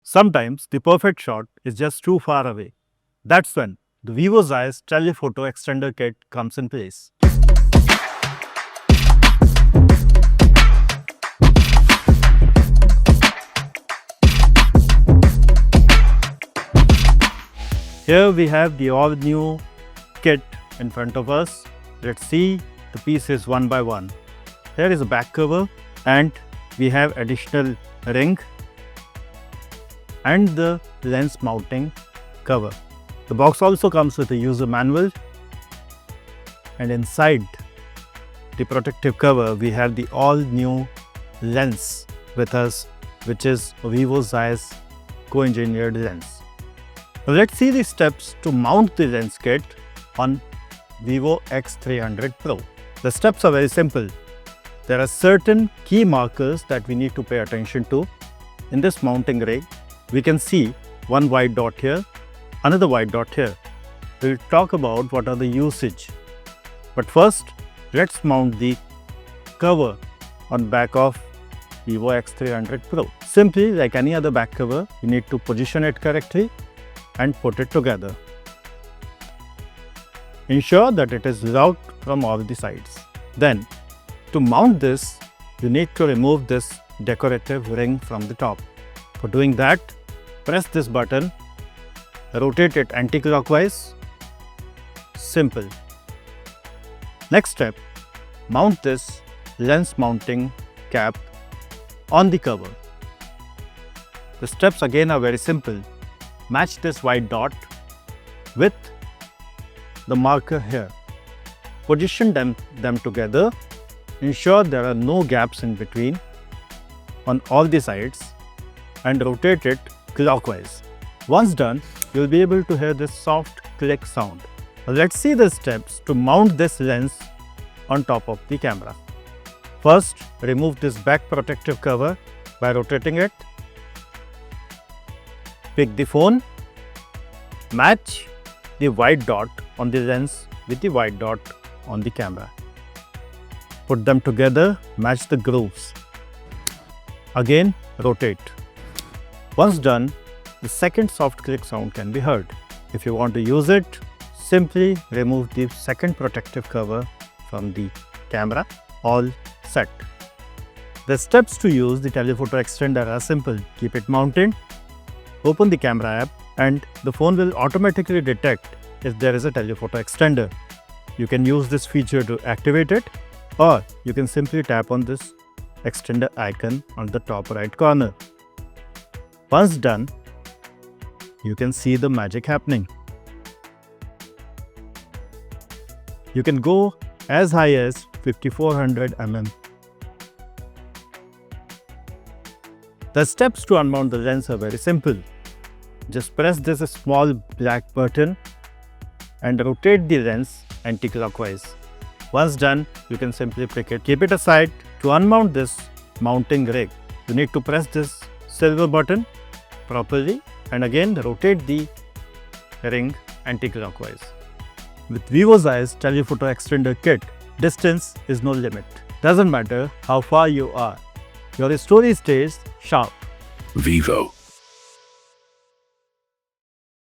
Sometimes the perfect shot is just too far away. That's when the Vivo Zeiss Telephoto Extender Kit comes in place. Here we have the all-new kit in front of us. Let's see the pieces one by one. Here is a back cover and we have additional ring and the lens mounting cover. The box also comes with a user manual, and inside the protective cover we have the all-new lens with us, which is a Vivo Zeiss co-engineered lens. Now let's see the steps to mount the lens kit on Vivo X300 Pro. The steps are very simple. There are certain key markers that we need to pay attention to. In this mounting rig, we can see one white dot here, another white dot here. We'll talk about what are the usage. But first, let's mount the cover on back of Vivo X300 Pro. Simply, like any other back cover, you need to position it correctly and put it together. Ensure that it is locked from all the sides. Then, to mount this, you need to remove this decorative ring from the top. For doing that, press this button, rotate it anti-clockwise. Simple. Next step, mount this lens mounting cap on the cover. The steps again are very simple. Match this white dot with the marker here. Position them together. Ensure there are no gaps in between on all the sides and rotate it clockwise. Once done, you'll be able to hear this soft click sound. Now let's see the steps to mount this lens on top of the camera. First, remove this back protective cover by rotating it. Pick the phone. Match the white dot on the lens with the white dot on the camera. Put them together, match the grooves. Again, rotate. Once done, the second soft click sound can be heard. If you want to use it, simply remove the second protective cover from the camera. All set. The steps to use the telephoto extender are simple. Keep it mounted, open the camera app, and the phone will automatically detect if there is a telephoto extender. You can use this feature to activate it, or you can simply tap on this extender icon on the top right corner. Once done, you can see the magic happening. You can go as high as 5400 mm. The steps to unmount the lens are very simple. Just press this small black button and rotate the lens anti-clockwise. Once done, you can simply pick it. Keep it aside. To unmount this mounting rig, you need to press this silver button properly and again rotate the ring anti-clockwise. With Vivo Zeiss Telephoto Extender Kit, distance is no limit. Doesn't matter how far you are, your story stays sharp. Vivo.